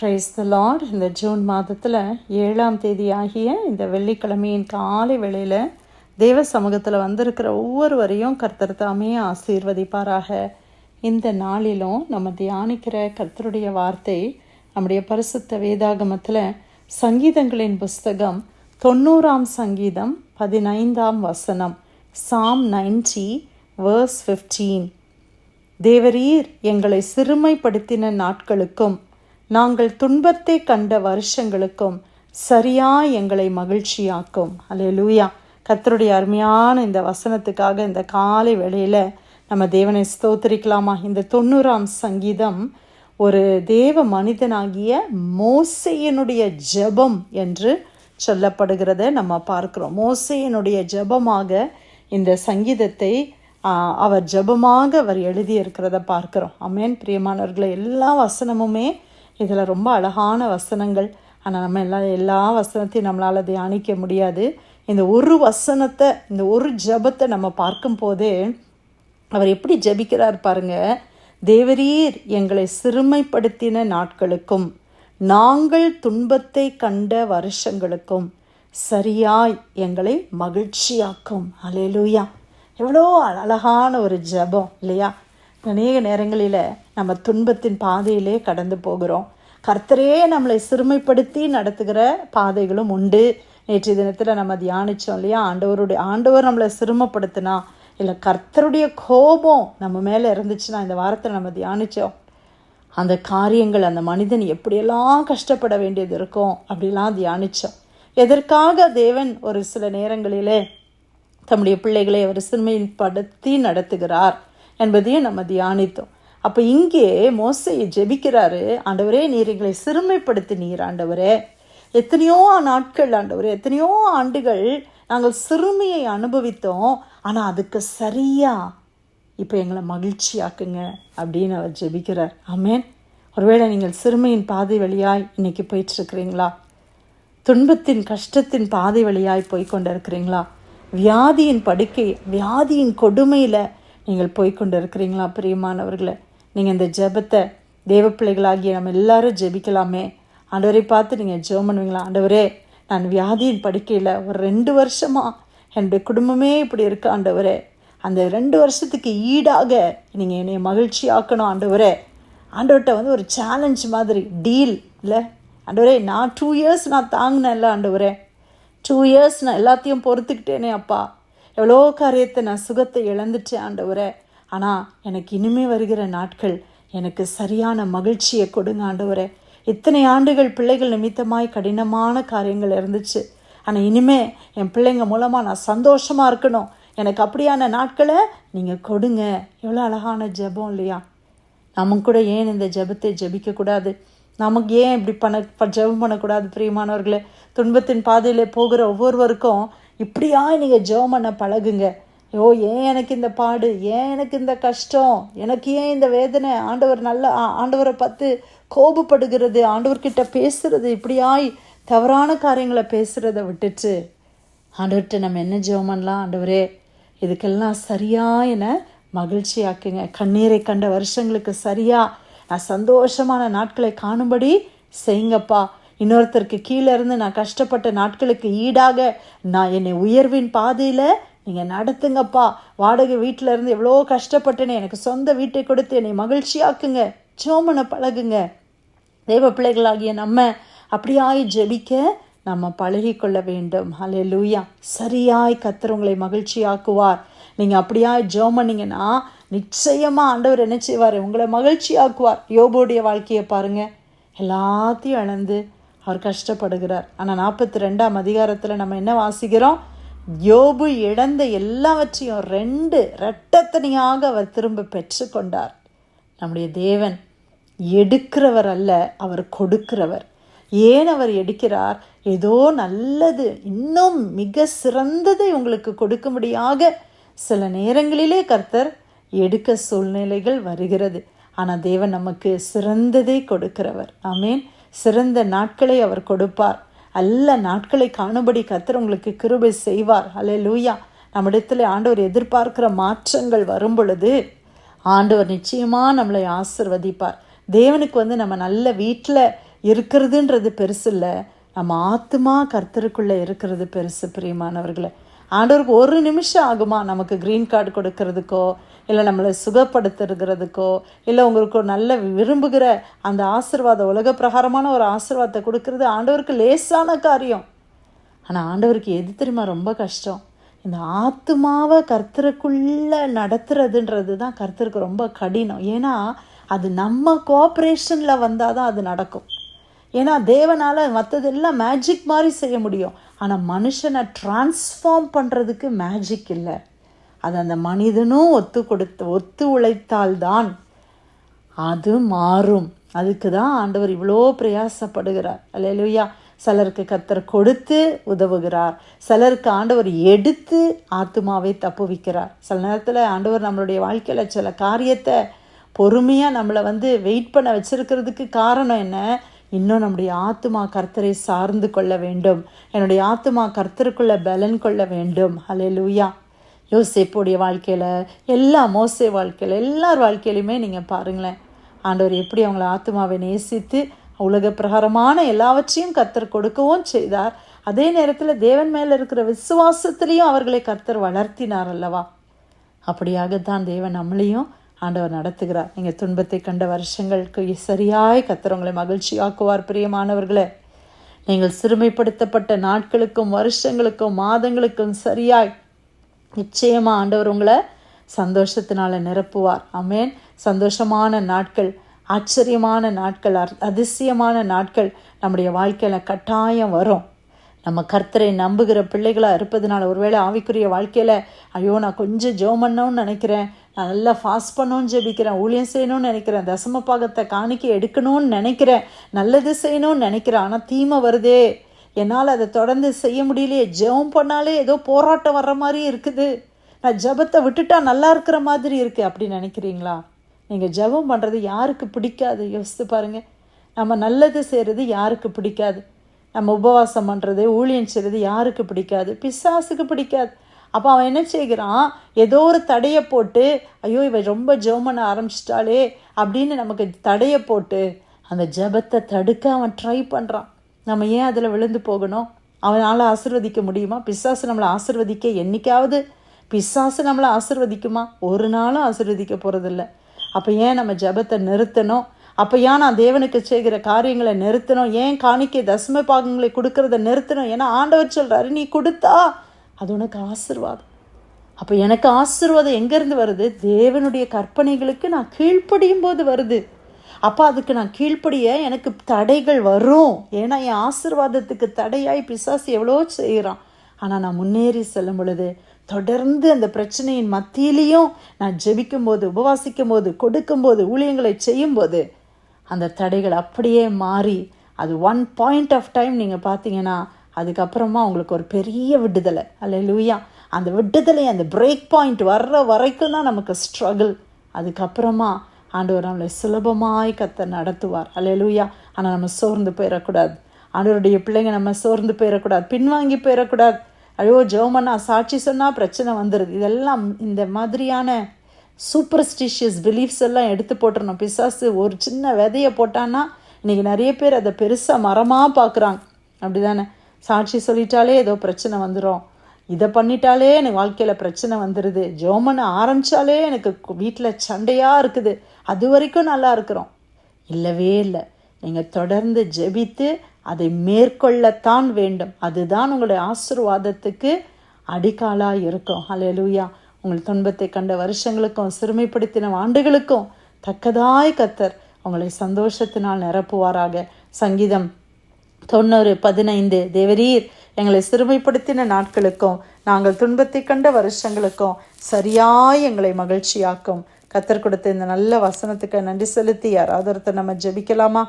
Praise the Lord. இந்த June மாதத்தில் 7ஆம் தேதி ஆகிய இந்த வெள்ளிக்கிழமையின் காலை வேளையில் தேவ சமூகத்தில் வந்திருக்கிற ஒவ்வொருவரையும் கர்த்தர் தாமே ஆசீர்வதிப்பாராக. இந்த நாளிலும் நம்ம தியானிக்கிற கர்த்தருடைய வார்த்தை நம்முடைய பரிசுத்த வேதாகமத்தில் சங்கீதங்களின் புஸ்தகம் 90ஆம் சங்கீதம் 15ஆம் வசனம், Psalm 90 verse 15. தேவரீர் எங்களை சிறுமைப்படுத்தின நாட்களுக்கும் நாங்கள் துன்பத்தை கண்ட வருஷங்களுக்கும் சரியாய் எங்களை மகிழ்ச்சியாக்கும். அல்லேலூயா. கர்த்தருடைய அருமையான இந்த வசனத்துக்காக இந்த காலை வேளையில் நம்ம தேவனை ஸ்தோத்திரிக்கலாமா? இந்த 90ஆம் சங்கீதம் ஒரு தேவ மனிதனாகிய மோசேயினுடைய ஜெபம் என்று சொல்லப்படுகிறத நம்ம பார்க்கிறோம். மோசேயினுடைய ஜெபமாக இந்த சங்கீதத்தை அவர் ஜெபமாக அவர் எழுதியிருக்கிறத பார்க்கிறோம். ஆமென். பிரியமானவர்களை, எல்லா வசனமுமே இதில் ரொம்ப அழகான வசனங்கள். ஆனால் நம்ம எல்லா வசனத்தையும் நம்மளால் தியானிக்க முடியாது. இந்த ஒரு வசனத்தை, இந்த ஒரு ஜெபத்தை நம்ம பார்க்கும் போதே அவர் எப்படி ஜெபிக்கிறார் பாருங்க. தேவரீர் எங்களை சிறுமைப்படுத்தின நாட்களுக்கும் நாங்கள் துன்பத்தை கண்ட வருஷங்களுக்கும் சரியாய் எங்களை மகிழ்ச்சியாக்கும். அல்லேலூயா. எவ்வளோ அழகான ஒரு ஜெபம் இல்லையா? அநேக நேரங்களில் நம்ம துன்பத்தின் பாதையிலே கடந்து போகிறோம். கர்த்தரே நம்மளை சிறுமைப்படுத்தி நடத்துகிற பாதைகளும் உண்டு. நேற்று தினத்தில் நம்ம தியானித்தோம் இல்லையா? ஆண்டவர் நம்மளை சிறுமைப்படுத்தினா இல்லை கர்த்தருடைய கோபம் நம்ம மேலே இருந்துச்சுன்னா, இந்த வாரத்தில் நம்ம தியானித்தோம் அந்த காரியங்கள், அந்த மனிதன் எப்படியெல்லாம் கஷ்டப்பட வேண்டியது இருக்கும் அப்படிலாம் தியானித்தோம். எதற்காக தேவன் ஒரு சில நேரங்களிலே தம்முடைய பிள்ளைகளை அவர் சிறுமைப்படுத்தி நடத்துகிறார் என்பதையும் நம்ம தியானித்தோம். அப்போ இங்கே மோசே ஜெபிக்கிறாரு, ஆண்டவரே நீர் எங்களை சிறுமைப்படுத்தினீர். ஆண்டவரே எத்தனையோ நாட்கள், ஆண்டவரே எத்தனையோ ஆண்டுகள் நாங்கள் சிறுமையை அனுபவித்தோம், ஆனால் அதுக்கு சரியா இப்போ எங்களை மகிழ்ச்சியாக்குங்க அப்படின்னு அவர் ஜெபிக்கிறார். ஆமென். ஒருவேளை நீங்கள் சிறுமையின் பாதை வழியாய் இன்னைக்கு போயிட்டுருக்கிறீங்களா? துன்பத்தின் கஷ்டத்தின் பாதை வழியாய் போய்கொண்டு இருக்கிறீங்களா? வியாதியின் கொடுமையில் நீங்கள் போய்கொண்டு இருக்கிறீங்களா? பிரியமானவர்களை, நீங்கள் இந்த ஜெபத்தை தேவ பிள்ளைகளாகிய நம்ம எல்லாரும் ஜெபிக்கலாமே. ஆண்டவரை பார்த்து நீங்கள் ஜெபம் பண்ணுவீங்களா? ஆண்டவரே, நான் வியாதியின் படுக்கையில் ஒரு 2 வருஷமாக என்னுடைய குடும்பமே இப்படி இருக்கு ஆண்டவரே, அந்த 2 வருஷத்துக்கு ஈடாக நீங்கள் என்னை மகிழ்ச்சி ஆக்கணும் ஆண்டவரே. ஆண்டவர்கிட்ட ஒரு சேலஞ்ச் மாதிரி டீல் இல்லை ஆண்டவரே, நான் 2 years நான் தாங்கினேன்ல ஆண்டவரே, 2 years நான் எல்லாத்தையும் பொறுத்துக்கிட்டேனே அப்பா, எவ்வளோ காரியத்தை நான் சுகத்தை இழந்துட்டேன் ஆண்டவரே, ஆனால் எனக்கு இனிமே வருகிற நாட்கள் எனக்கு சரியான மகிழ்ச்சியை கொடுங்க ஆண்டவரே. இத்தனை ஆண்டுகள் பிள்ளைகள் நிமித்தமாய் கடினமான காரியங்கள் இருந்துச்சு, ஆனால் இனிமே என் பிள்ளைங்க மூலமாக நான் சந்தோஷமாக இருக்கணும், எனக்கு அப்படியான நாட்களை நீங்கள் கொடுங்க. எவ்வளோ அழகான ஜெபம் இல்லையா? நமக்கு கூட ஏன் இந்த ஜெபத்தை ஜெபிக்கக்கூடாது? நமக்கு ஏன் இப்படி ஜெபம் பண்ணக்கூடாது? பிரியமானவர்களே, துன்பத்தின் பாதையில் போகிற ஒவ்வொருவருக்கும் இப்படியா நீங்கள் ஜெபம் பண்ண பழகுங்க. ஏன் எனக்கு இந்த பாடு, ஏன் எனக்கு இந்த கஷ்டம், எனக்கு ஏன் இந்த வேதனை, ஆண்டவரை பார்த்து கோபப்படுகிறது, ஆண்டவர்கிட்ட பேசுறது, இப்படியாய் தவறான காரியங்களை பேசுகிறத விட்டுட்டு ஆண்டவர்கிட்ட நம்ம என்ன ஜெபம் பண்ணலாம்? ஆண்டவரே இதுக்கெல்லாம் சரியா என மகிழ்ச்சியாக்குங்க. கண்ணீரை கண்ட வருஷங்களுக்கு சரியா நான் சந்தோஷமான நாட்களை காணும்படி செய்யுங்கப்பா. இன்னொருத்தருக்கு கீழே இருந்து நான் கஷ்டப்பட்ட நாட்களுக்கு ஈடாக நான் என்னை உயர்வின் பாதையில் நீங்கள் நடத்துங்கப்பா. வாடகை வீட்டில் இருந்து எவ்வளோ கஷ்டப்பட்டேனே, எனக்கு சொந்த வீட்டை கொடுத்து என்னை மகிழ்ச்சியாக்குங்க. ஜெபம் பழகுங்க. தேவ பிள்ளைகளாகிய நம்ம அப்படியாய் ஜெபிக்க நம்ம பழகிக்கொள்ள வேண்டும். அல்லேலூயா. சரியாய் கர்த்தர் உங்களை மகிழ்ச்சியாக்குவார். நீங்கள் அப்படியாய் ஜெபம் பண்ணீங்கன்னா நிச்சயமாக ஆண்டவர் என்ன செய்வார்? உங்களை மகிழ்ச்சியாக்குவார். யோபுடைய வாழ்க்கையை பாருங்கள், எல்லாத்தையும் இழந்து அவர் கஷ்டப்படுகிறார். ஆனால் 42ஆம் அதிகாரத்தில் நம்ம என்ன வாசிக்கிறோம்? யோபு இழந்த எல்லாவற்றையும் 2 இரட்டத்தனையாக அவர் திரும்ப பெற்று கொண்டார். நம்முடைய தேவன் எடுக்கிறவர் அல்ல, அவர் கொடுக்கிறவர். ஏன் அவர் எடுக்கிறார்? ஏதோ நல்லது, இன்னும் மிக சிறந்ததை உங்களுக்கு கொடுக்கும்படியாக சில நேரங்களிலே கர்த்தர் எடுக்க சூழ்நிலைகள் வருகிறது. ஆனால் தேவன் நமக்கு சிறந்ததை கொடுக்கிறவர். ஆமேன். சிறந்த நாட்களை அவர் கொடுப்பார். நல்ல நாட்களை காணும்படி கர்த்தர் உங்களுக்கு கிருபை செய்வார். அல்லேலூயா. நம்மிடத்தில் ஆண்டவர் எதிர்பார்க்கிற மாற்றங்கள் வரும் பொழுது ஆண்டவர் நிச்சயமாக நம்மளை ஆசிர்வதிப்பார். தேவனுக்கு நம்ம நல்ல வீட்டில் இருக்கிறதுன்றது பெருசு இல்லை, நம்ம ஆத்துமா கர்த்தருக்குள்ளே இருக்கிறது பெருசு. பிரியமானவர்களே, ஆண்டவருக்கு ஒரு நிமிஷம் ஆகுமா நமக்கு க்ரீன் கார்டு கொடுக்கறதுக்கோ, இல்லை நம்மளை சுகப்படுத்துறதுக்கோ, இல்லை உங்களுக்கு ஒரு நல்ல விரும்புகிற அந்த ஆசீர்வாதம், உலக பிரகாரமான ஒரு ஆசீர்வாதத்தை கொடுக்கறது ஆண்டவருக்கு லேசான காரியம். ஆனால் ஆண்டவருக்கு எது தெரியுமா ரொம்ப கஷ்டம்? இந்த ஆத்துமாவை கர்த்தருக்குள்ளே நடத்துறதுன்றது தான் கர்த்தருக்கு ரொம்ப கடினம். ஏன்னா அது நம்ம கோஆப்ரேஷனில் வந்தால் தான் அது நடக்கும். ஏன்னா தேவனால் மற்றதெல்லாம் மேஜிக் மாதிரி செய்ய முடியும், ஆனால் மனுஷனை டிரான்ஸ்ஃபார்ம் பண்ணுறதுக்கு மேஜிக் இல்லை. அது அந்த மனிதனும் ஒத்து உழைத்தால்தான் அது மாறும். அதுக்கு தான் ஆண்டவர் இவ்வளோ பிரயாசப்படுகிறார். அல்லேலூயா. சிலருக்கு கர்த்தர் கொடுத்து உதவுகிறார், சிலருக்கு ஆண்டவர் எடுத்து ஆத்துமாவை தப்புவிக்கிறார். சில நேரத்தில் ஆண்டவர் நம்மளுடைய வாழ்க்கையில் சில காரியத்தை பொறுமையாக நம்மளை வெயிட் பண்ண வச்சிருக்கிறதுக்கு காரணம் என்ன? இன்னும் நம்முடைய ஆத்துமா கர்த்தரை சார்ந்து கொள்ள வேண்டும், என்னுடைய ஆத்துமா கர்த்தருக்குள்ள பலன் கொள்ள வேண்டும். அல்லேலூயா. யோசேப்புடைய வாழ்க்கையில் மோசே வாழ்க்கையில் எல்லார் வாழ்க்கையிலுமே நீங்கள் பாருங்களேன், ஆண்டவர் எப்படி அவங்கள ஆத்துமாவை நேசித்து உலக பிரகாரமான எல்லாவற்றையும் கர்த்தர் கொடுக்கவும் செய்தார். அதே நேரத்தில் தேவன் மேலே இருக்கிற விசுவாசத்திலையும் அவர்களை கர்த்தர் வளர்த்தினார் அல்லவா? அப்படியாகத்தான் தேவன் நம்மளையும் ஆண்டவர் நடத்துகிறார். நீங்கள் துன்பத்தை கண்ட வருஷங்களுக்கு சரியாய் கர்த்தர் உங்களை மகிழ்ச்சியாக்குவார். பிரியமானவர்களே, நீங்கள் சிறுமைப்படுத்தப்பட்ட நாட்களுக்கும் வருஷங்களுக்கும் மாதங்களுக்கும் சரியாய் நிச்சயமாக ஆண்டவர் உங்களை சந்தோஷத்தினால நிரப்புவார். ஆமேன். சந்தோஷமான நாட்கள், ஆச்சரியமான நாட்கள், அதிசயமான நாட்கள் நம்முடைய வாழ்க்கையில் கட்டாயம் வரும். நம்ம கர்த்தரை நம்புகிற பிள்ளைகளாக இருப்பதுனால, ஒருவேளை ஆவிக்குரிய வாழ்க்கையில் ஐயோ நான் கொஞ்சம் ஜெபம் பண்ணணும்னு நினைக்கிறேன், நான் நல்லா ஃபாஸ்ட் பண்ணணும்னு ஜெபிக்கிறேன், ஊழியம் செய்யணும்னு நினைக்கிறேன், தசம பாகத்தை காணிக்கை எடுக்கணும்னு நினைக்கிறேன், நல்லது செய்யணும்னு நினைக்கிறேன், ஆனால் தீமை வருதே, என்னால் அதை தொடர்ந்து செய்ய முடியலையே, ஜெபம் பண்ணாலே ஏதோ போராட்டம் வர்ற மாதிரி இருக்குது, நான் ஜெபத்தை விட்டுட்டா நல்லா இருக்கிற மாதிரி இருக்குது அப்படின்னு நினைக்கிறீங்களா? நீங்கள் ஜெபம் பண்ணுறது யாருக்கு பிடிக்காது? யோசித்து பாருங்கள். நம்ம நல்லது செய்கிறது யாருக்கு பிடிக்காது? நம்ம உபவாசம் பண்ணுறது, ஊழியம் செய்கிறது யாருக்கு பிடிக்காது? பிசாசுக்கு பிடிக்காது. அப்போ அவன் என்ன செய்கிறான்? ஏதோ ஒரு தடையை போட்டு, ஐயோ இவன் ரொம்ப ஜெபம் பண்ண ஆரம்பிச்சிட்டாளே அப்படின்னு நமக்கு தடையை போட்டு அந்த ஜெபத்தை தடுக்க அவன் ட்ரை பண்ணுறான். நம்ம ஏன் அதில் விழுந்து போகணும்? அவனால் ஆசீர்வதிக்க முடியுமா? பிசாசு நம்மளை ஆசீர்வதிக்க என்னைக்காவது பிசாசு நம்மளை ஆசீர்வதிக்குமா? ஒரு நாளும் ஆசீர்வதிக்க போகிறதில்ல. அப்போ ஏன் நம்ம ஜெபத்தை நிறுத்தணும்? அப்போ ஏன் நான் தேவனுக்கு செய்கிற காரியங்களை நிறுத்தணும்? ஏன் காணிக்கை தசம பாகங்களை கொடுக்கறத நிறுத்தணும்? ஏன்னா ஆண்டவர் சொல்கிறாரு, நீ கொடுத்தா அது உனக்கு ஆசீர்வாதம். அப்போ எனக்கு ஆசீர்வாதம் எங்கேருந்து வருது? தேவனுடைய கற்பனைகளுக்கு நான் கீழ்ப்படியும் போது வருது. அப்போ அதுக்கு நான் கீழ்ப்படிய எனக்கு தடைகள் வரும். ஏன்னா என் ஆசீர்வாதத்துக்கு தடையாய் பிசாசு எவ்வளோ செய்கிறான். ஆனால் நான் முன்னேறி செல்லும் பொழுது, தொடர்ந்து அந்த பிரச்சனையின் மத்தியிலையும் நான் ஜெபிக்கும் போது, உபவாசிக்கும் போது, கொடுக்கும்போது, ஊழியங்களை செய்யும்போது அந்த தடைகள் அப்படியே மாறி அது ஒன் பாயிண்ட் ஆஃப் டைம் நீங்கள் பார்த்தீங்கன்னா அதுக்கப்புறமா உங்களுக்கு ஒரு பெரிய விடுதலை. அல்லேலூயா. அந்த விடுதலை, அந்த பிரேக் பாயிண்ட் வர்ற வரைக்கும் தான் நமக்கு ஸ்ட்ரகிள். அதுக்கப்புறமா ஆண்டவர் நம்மளை சுலபமாய் கர்த்தர் நடத்துவார். அல்லேலூயா. ஆனால் நம்ம சோர்ந்து போயிடக்கூடாது. ஆண்டவருடைய பிள்ளைங்க நம்ம சோர்ந்து போயிடக்கூடாது, பின்வாங்கி போயிடக்கூடாது. ஐயோ ஜெபம்னா சாட்சி சொன்னால் பிரச்சனை வந்துடுது. இதெல்லாம் இந்த மாதிரியான சூப்பர்ஸ்டிஷியஸ் பிலீஃப்ஸ் எல்லாம் எடுத்து போட்டுறணும். பிசாசு ஒரு சின்ன விதையை போட்டான்னா இன்றைக்கி நிறைய பேர் அதை பெருசாக மரமாக பார்க்குறாங்க. அப்படி தானே? சாட்சி சொல்லிட்டாலே ஏதோ பிரச்சனை வந்துடும், இதை பண்ணிட்டாலே எனக்கு வாழ்க்கையில் பிரச்சனை வந்துடுது, ஜெபம்னு ஆரம்பித்தாலே எனக்கு வீட்டில் சண்டையாக இருக்குது, அது வரைக்கும் நல்லா இருக்கிறோம். இல்லவே இல்லை. நீங்கள் தொடர்ந்து ஜெபித்து அதை மேற்கொள்ளத்தான் வேண்டும். அதுதான் உங்களுடைய ஆசீர்வாதத்துக்கு அடிக்காலாக இருக்கும். அல்லேலூயா. உங்கள் துன்பத்தை கண்ட வருஷங்களுக்கும் சிறுமைப்படுத்தின ஆண்டுகளுக்கும் தக்கதாய் கர்த்தர் உங்களை சந்தோஷத்தினால் நிரப்புவாராக. சங்கீதம் 90:15 தேவரீர் எங்களை சிறுமைப்படுத்தின நாட்களுக்கும் நாங்கள் துன்பத்தை கண்ட வருஷங்களுக்கும் சரியாய் எங்களை மகிழ்ச்சியாக்கும். கர்த்தர் கொடுத்த இந்த நல்ல வசனத்துக்கு நன்றி செலுத்தி யாராவது ஒருத்தர் நம்ம ஜெபிக்கலாமா?